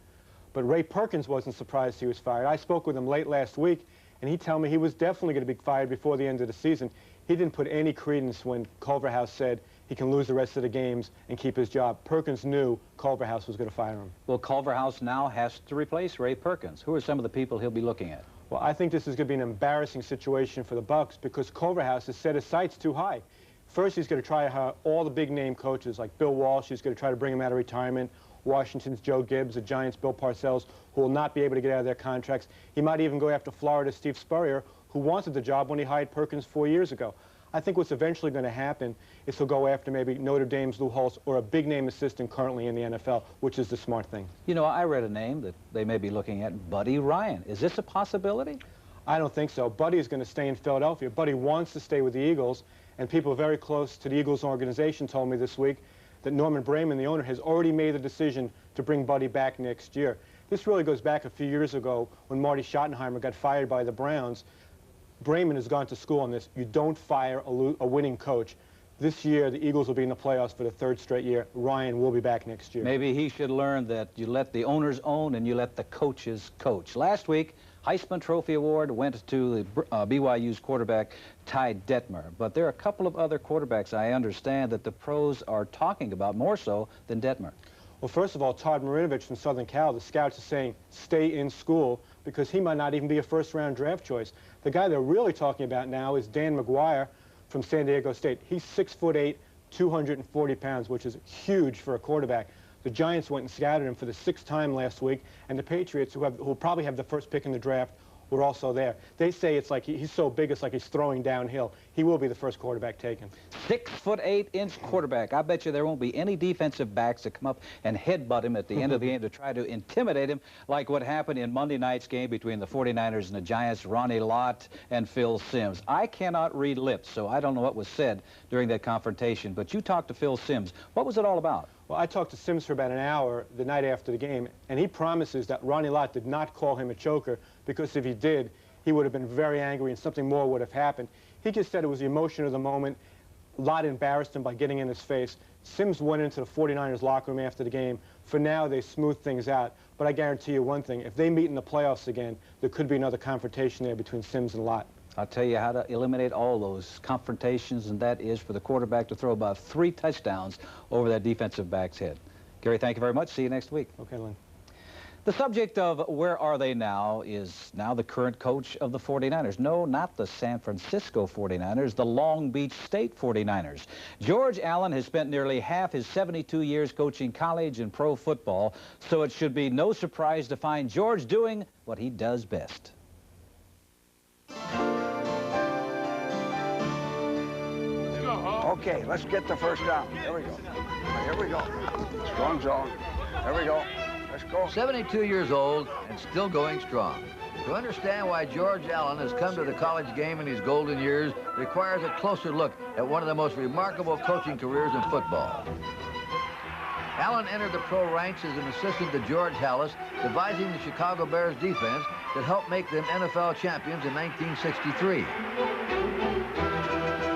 But Ray Perkins wasn't surprised he was fired. I spoke with him late last week, and he told me he was definitely going to be fired before the end of the season. He didn't put any credence when Culverhouse said he can lose the rest of the games and keep his job. Perkins knew Culverhouse was going to fire him. Well, Culverhouse now has to replace Ray Perkins. Who are some of the people he'll be looking at? Well, I think this is going to be an embarrassing situation for the Bucs because Culverhouse has set his sights too high. First, he's going to try to hire all the big-name coaches like Bill Walsh. He's going to try to bring him out of retirement. Washington's Joe Gibbs, the Giants' Bill Parcells, who will not be able to get out of their contracts. He might even go after Florida's Steve Spurrier, who wanted the job when he hired Perkins 4 years ago. I think what's eventually going to happen is he'll go after maybe Notre Dame's Lou Holtz or a big-name assistant currently in the NFL, which is the smart thing. You know, I read a name that they may be looking at, Buddy Ryan. Is this a possibility? I don't think so. Buddy is going to stay in Philadelphia. Buddy wants to stay with the Eagles, and people very close to the Eagles organization told me this week that Norman Brayman, the owner, has already made the decision to bring Buddy back next year. This really goes back a few years ago when Marty Schottenheimer got fired by the Browns. Brayman has gone to school on this. You don't fire a winning coach. This year, the Eagles will be in the playoffs for the 3rd straight year. Ryan will be back next year. Maybe he should learn that you let the owners own and you let the coaches coach. Last week, Heisman Trophy Award went to the BYU's quarterback, Ty Detmer. But there are a couple of other quarterbacks I understand that the pros are talking about more so than Detmer. Well, first of all, Todd Marinovich from Southern Cal, the scouts are saying stay in school because he might not even be a first-round draft choice. The guy they're really talking about now is Dan McGuire from San Diego State. He's 6'8", 240 pounds, which is huge for a quarterback. The Giants went and scouted him for the 6th time last week, and the Patriots, who will probably have the first pick in the draft, were also there. They say it's like he's so big, it's like he's throwing downhill. He will be the first quarterback taken. 6'8" quarterback. I bet you there won't be any defensive backs that come up and headbutt him at the end of the game to try to intimidate him, like what happened in Monday night's game between the 49ers and the Giants, Ronnie Lott and Phil Simms. I cannot read lips, so I don't know what was said during that confrontation, but you talked to Phil Simms. What was it all about? Well, I talked to Simms for about an hour the night after the game, and he promises that Ronnie Lott did not call him a choker because if he did, he would have been very angry and something more would have happened. He just said it was the emotion of the moment. Lott embarrassed him by getting in his face. Simms went into the 49ers locker room after the game. For now, they smoothed things out. But I guarantee you one thing, if they meet in the playoffs again, there could be another confrontation there between Simms and Lott. I'll tell you how to eliminate all those confrontations, and that is for the quarterback to throw about 3 touchdowns over that defensive back's head. Gary, thank you very much. See you next week. Okay, Lynn. The subject of where are they now is now the current coach of the 49ers. No, not the San Francisco 49ers, the Long Beach State 49ers. George Allen has spent nearly half his 72 years coaching college and pro football, so it should be no surprise to find George doing what he does best. Okay, let's get the first down. Here we go. Here we go. Strong zone. There we go. Let's go. 72 years old and still going strong. To understand why George Allen has come to the college game in his golden years requires a closer look at one of the most remarkable coaching careers in football. Allen entered the pro ranks as an assistant to George Halas, devising the Chicago Bears defense that helped make them NFL champions in 1963.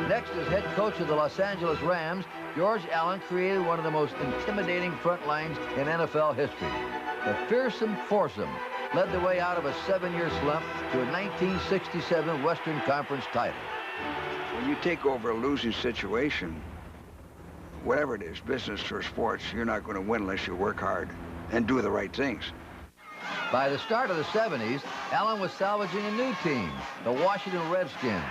Next, as head coach of the Los Angeles Rams, George Allen created one of the most intimidating front lines in NFL history. The fearsome foursome led the way out of a 7-year slump to a 1967 Western Conference title. When you take over a losing situation, whatever it is, business or sports, you're not going to win unless you work hard and do the right things. By the start of the 70s, Allen was salvaging a new team, the Washington Redskins.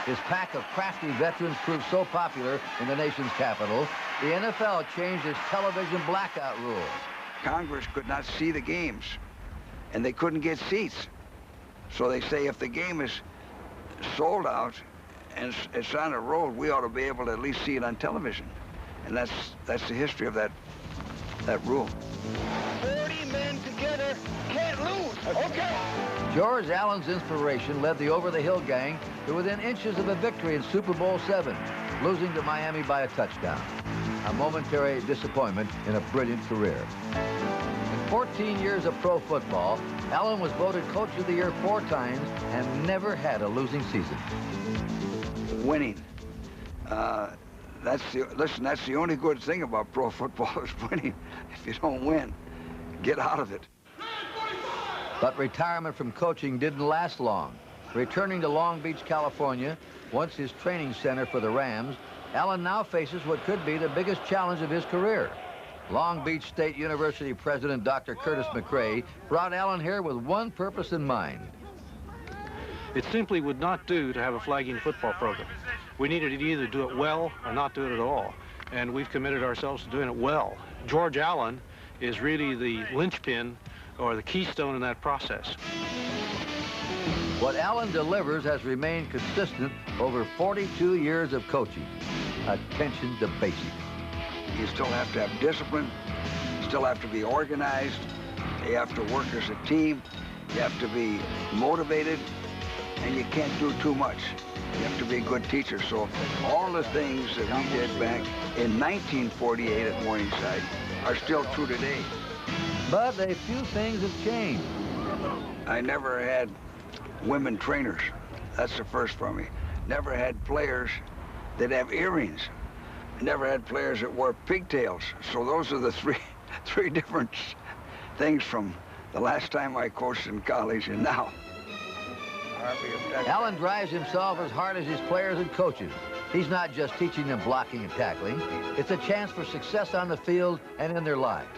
His pack of crafty veterans proved so popular in the nation's capital, the NFL changed its television blackout rules. Congress could not see the games, and they couldn't get seats. So they say if the game is sold out and it's on the road, we ought to be able to at least see it on television. And that's the history of that rule. 40 men together can't lose. Okay. George Allen's inspiration led the Over-the-Hill gang to within inches of a victory in Super Bowl VII, losing to Miami by a touchdown. A momentary disappointment in a brilliant career. In 14 years of pro football, Allen was voted Coach of the Year 4 times and never had a losing season. Winning. That's the only good thing about pro football is winning. If you don't win, get out of it. But retirement from coaching didn't last long. Returning to Long Beach, California, once his training center for the Rams, Allen now faces what could be the biggest challenge of his career. Long Beach State University President Dr. Curtis McRae brought Allen here with one purpose in mind. It simply would not do to have a flagging football program. We needed to either do it well or not do it at all. And we've committed ourselves to doing it well. George Allen is really the linchpin or the keystone in that process. What Allen delivers has remained consistent over 42 years of coaching. Attention to basics. You still have to have discipline, still have to be organized, you have to work as a team, you have to be motivated, and you can't do too much. You have to be a good teacher. So all the things that we did back in 1948 at Morningside are still true today. But a few things have changed. I never had women trainers. That's the first for me. Never had players that have earrings. Never had players that wore pigtails. So those are the three different things from the last time I coached in college and now. Allen drives himself as hard as his players and coaches. He's not just teaching them blocking and tackling. It's a chance for success on the field and in their lives.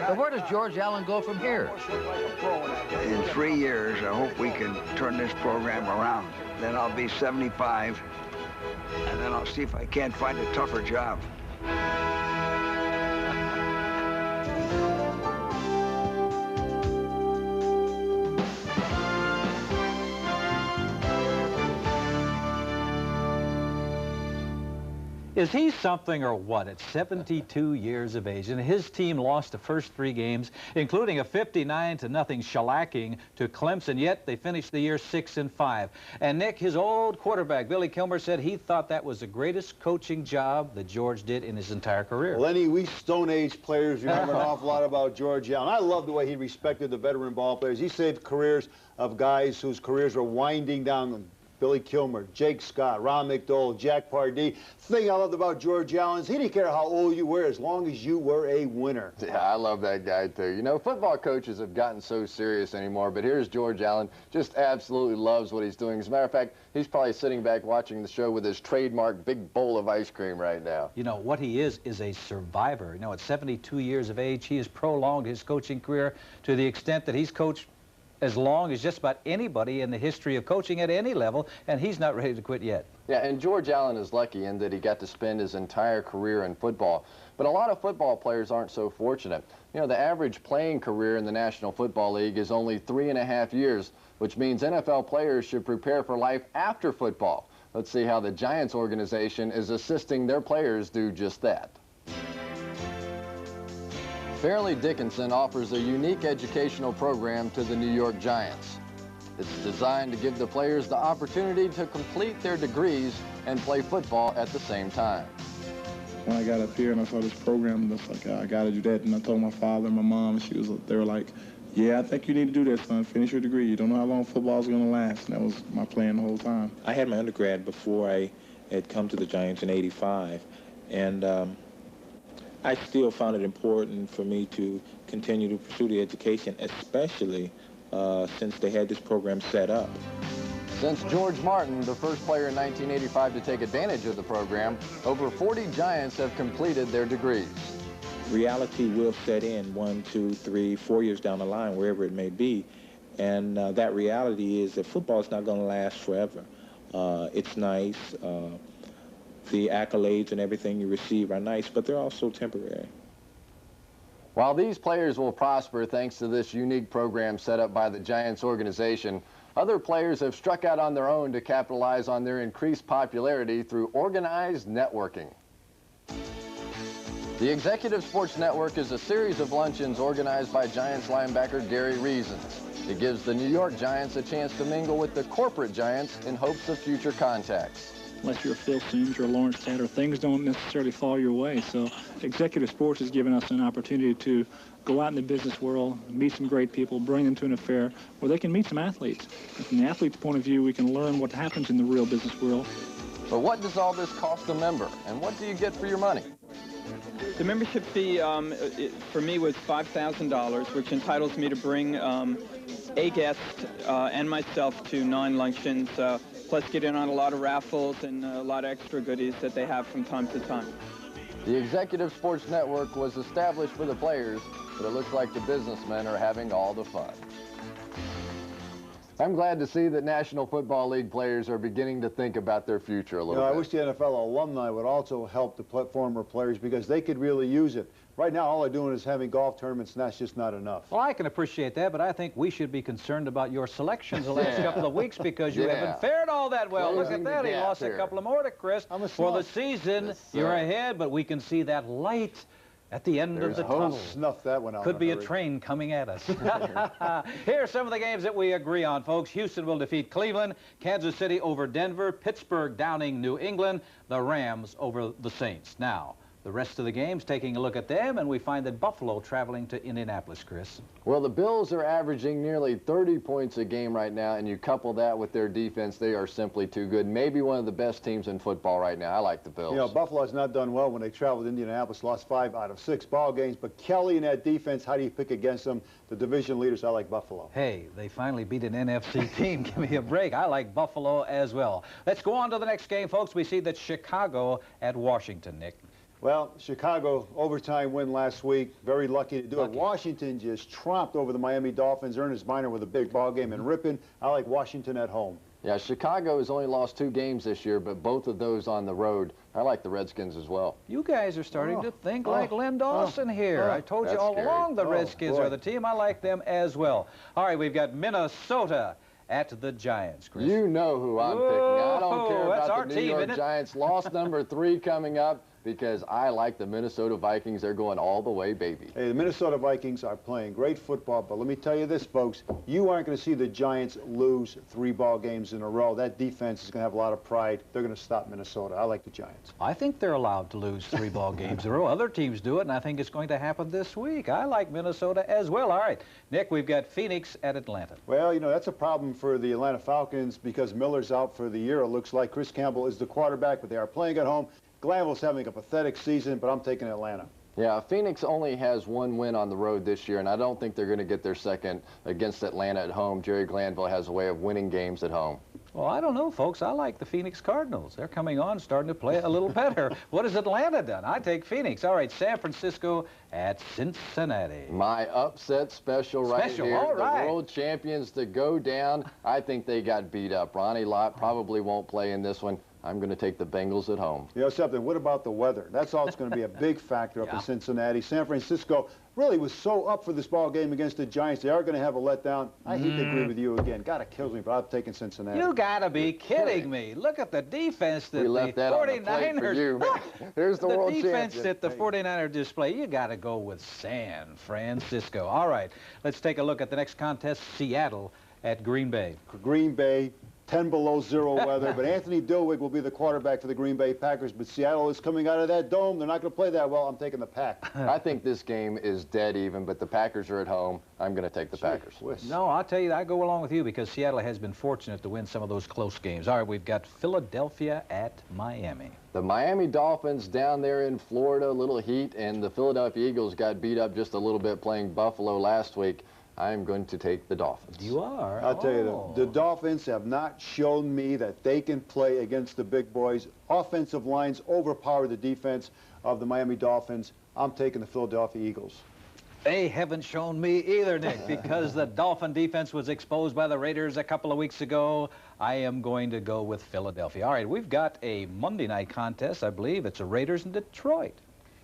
But where does George Allen go from here? In 3 years, I hope we can turn this program around. Then I'll be 75, and then I'll see if I can't find a tougher job. Is he something or what at 72 years of age? And his team lost the first 3 games, including a 59-0 shellacking to Clemson, yet they finished the year 6-5. And Nick, his old quarterback, Billy Kilmer, said he thought that was the greatest coaching job that George did in his entire career. Lenny, we Stone Age players remember an awful lot about George Allen. I love the way he respected the veteran ball players. He saved careers of guys whose careers were winding down. Billy Kilmer, Jake Scott, Ron McDowell, Jack Pardee. The thing I loved about George Allen is he didn't care how old you were as long as you were a winner. Yeah, I love that guy, too. You know, football coaches have gotten so serious anymore, but here's George Allen. Just absolutely loves what he's doing. As a matter of fact, he's probably sitting back watching the show with his trademark big bowl of ice cream right now. You know, what he is a survivor. You know, at 72 years of age, he has prolonged his coaching career to the extent that he's coached as long as just about anybody in the history of coaching at any level, and he's not ready to quit yet. Yeah, and George Allen is lucky in that he got to spend his entire career in football. But a lot of football players aren't so fortunate. You know, the average playing career in the National Football League is only 3.5 years, which means NFL players should prepare for life after football. Let's see how the Giants organization is assisting their players do just that. Fairleigh Dickinson offers a unique educational program to the New York Giants. It's designed to give the players the opportunity to complete their degrees and play football at the same time. When I got up here and I saw this program, I was like, I got to do that. And I told my father and my mom, and they were like, yeah, I think you need to do this, son. Finish your degree. You don't know how long football's going to last. And that was my plan the whole time. I had my undergrad before I had come to the Giants in '85. And I still found it important for me to continue to pursue the education, especially since they had this program set up. Since George Martin, the first player in 1985 to take advantage of the program, over 40 Giants have completed their degrees. Reality will set in 1, 2, 3, 4 years down the line, wherever it may be. And that reality is that football is not going to last forever. It's nice. The accolades and everything you receive are nice, but they're also temporary. While these players will prosper thanks to this unique program set up by the Giants organization, other players have struck out on their own to capitalize on their increased popularity through organized networking. The Executive Sports Network is a series of luncheons organized by Giants linebacker Gary Reasons. It gives the New York Giants a chance to mingle with the corporate Giants in hopes of future contacts. Unless you're a Phil Simms or a Lawrence Taylor, things don't necessarily fall your way. So Executive Sports has given us an opportunity to go out in the business world, meet some great people, bring them to an affair where they can meet some athletes. And from the athlete's point of view, we can learn what happens in the real business world. But what does all this cost a member, and what do you get for your money? The membership fee for me was $5,000, which entitles me to bring a guest and myself to 9 luncheons, plus get in on a lot of raffles and a lot of extra goodies that they have from time to time. The Executive Sports Network was established for the players, but it looks like the businessmen are having all the fun. I'm glad to see that National Football League players are beginning to think about their future a little bit. I wish the NFL alumni would also help the former players because they could really use it. Right now, all they're doing is having golf tournaments, and that's just not enough. Well, I can appreciate that, but I think we should be concerned about your selections the last couple of weeks because you haven't fared all that well. Look at that. He lost a couple of more to Chris. For the season, you're ahead, but we can see that light at the end of the tunnel. Snuff that one out. Could be a train coming at us. Here are some of the games that we agree on, folks. Houston will defeat Cleveland, Kansas City over Denver, Pittsburgh downing New England, the Rams over the Saints. Now, the rest of the games, taking a look at them, and we find that Buffalo traveling to Indianapolis, Chris. Well, the Bills are averaging nearly 30 points a game right now, and you couple that with their defense, they are simply too good. Maybe one of the best teams in football right now. I like the Bills. You know, Buffalo's not done well when they traveled to Indianapolis, lost 5 out of 6 ball games. But Kelly and that defense, how do you pick against them? The division leaders, I like Buffalo. Hey, they finally beat an NFC team. Give me a break. I like Buffalo as well. Let's go on to the next game, folks. We see that Chicago at Washington, Nick. Well, Chicago overtime win last week. Very lucky to do it. Washington just tromped over the Miami Dolphins. Ernest Miner with a big ball game and ripping. I like Washington at home. Yeah, Chicago has only lost 2 games this year, but both of those on the road. I like the Redskins as well. You guys are starting to think like Len Dawson here. I told you all along the Redskins are the team. I like them as well. All right, we've got Minnesota at the Giants, Chris. You know who I'm picking. I don't care about the New York Giants. Loss number 3 coming up. because I like the Minnesota Vikings. They're going all the way, baby. Hey, the Minnesota Vikings are playing great football, but let me tell you this, folks. You aren't going to see the Giants lose 3 ball games in a row. That defense is going to have a lot of pride. They're going to stop Minnesota. I like the Giants. I think they're allowed to lose 3 ball games in a row. Other teams do it, and I think it's going to happen this week. I like Minnesota as well. All right, Nick, we've got Phoenix at Atlanta. Well, you know, that's a problem for the Atlanta Falcons because Miller's out for the year. It looks like Chris Campbell is the quarterback, but they are playing at home. Glanville's having a pathetic season, but I'm taking Atlanta. Yeah, Phoenix only has 1 win on the road this year, and I don't think they're going to get their second against Atlanta at home. Jerry Glanville has a way of winning games at home. Well, I don't know, folks. I like the Phoenix Cardinals. They're coming on, starting to play a little better. What has Atlanta done? I take Phoenix. All right, San Francisco at Cincinnati. My upset special right here. All right. The world champions to go down. I think they got beat up. Ronnie Lott probably won't play in this one. I'm going to take the Bengals at home. You know something, what about the weather? That's all it's going to be a big factor up in Cincinnati. San Francisco really was so up for this ball game against the Giants. They are going to have a letdown. I hate to agree with you again. God, it kills me, but I'm taking Cincinnati. You got to be kidding me. Look at the defense that we left the that 49ers... on the plate for you. Here's the world defense champion. that the 49ers display. You got to go with San Francisco. All right, let's take a look at the next contest, Seattle at Green Bay. Green Bay. 10 below 0 weather, but Anthony Dilwig will be the quarterback for the Green Bay Packers, but Seattle is coming out of that dome. They're not going to play that well. I'm taking the Pack. I think this game is dead even, but the Packers are at home. I'm going to take the Packers. No, I'll tell you, I go along with you because Seattle has been fortunate to win some of those close games. All right, we've got Philadelphia at Miami. The Miami Dolphins down there in Florida, a little heat, and the Philadelphia Eagles got beat up just a little bit playing Buffalo last week. I'm going to take the Dolphins. You are? I'll tell you, the Dolphins have not shown me that they can play against the big boys. Offensive lines overpower the defense of the Miami Dolphins. I'm taking the Philadelphia Eagles. They haven't shown me either, Nick, because the Dolphin defense was exposed by the Raiders a couple of weeks ago. I am going to go with Philadelphia. All right, we've got a Monday night contest, I believe. It's the Raiders in Detroit.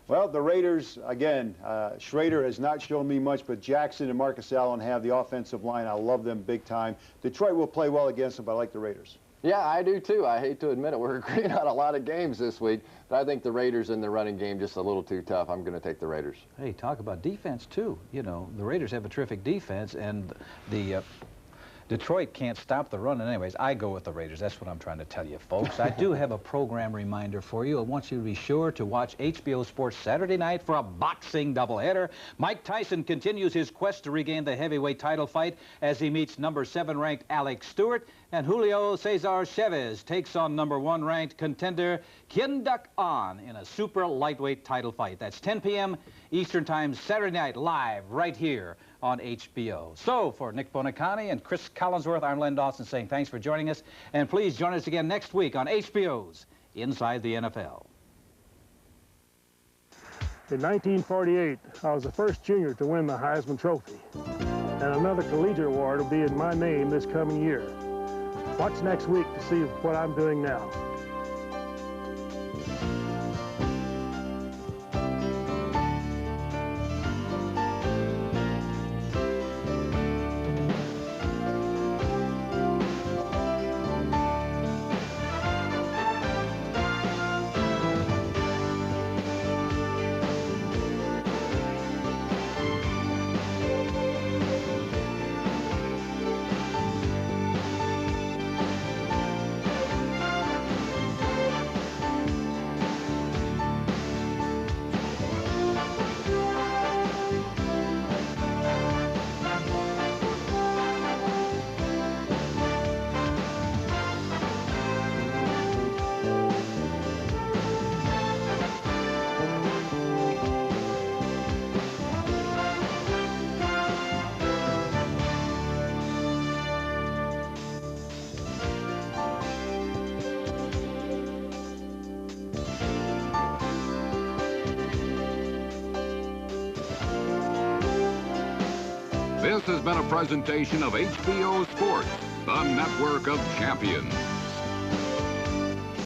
Well, the Raiders, again, Schrader has not shown me much, but Jackson and Marcus Allen have the offensive line. I love them big time. Detroit will play well against them, but I like the Raiders. Yeah, I do too. I hate to admit it. We're agreeing on a lot of games this week, but I think the Raiders in the running game just a little too tough. I'm going to take the Raiders. Hey, talk about defense too. You know, the Raiders have a terrific defense, and the Detroit can't stop the run. And anyways, I go with the Raiders. That's what I'm trying to tell you, folks. I do have a program reminder for you. I want you to be sure to watch HBO Sports Saturday night for a boxing doubleheader. Mike Tyson continues his quest to regain the heavyweight title fight as he meets number 7 ranked Alex Stewart, and Julio Cesar Chavez takes on number 1 ranked contender Kien Duck An in a super lightweight title fight. That's 10 p.m. Eastern Time Saturday night, live right here on HBO. So for Nick Bonacani and Chris Collinsworth, I'm Len Dawson saying thanks for joining us, and please join us again next week on HBO's Inside the NFL. In 1948, I was the first junior to win the Heisman Trophy, and another collegiate award will be in my name this coming year. Watch next week to see what I'm doing now. This has been a presentation of HBO Sports, the network of champions.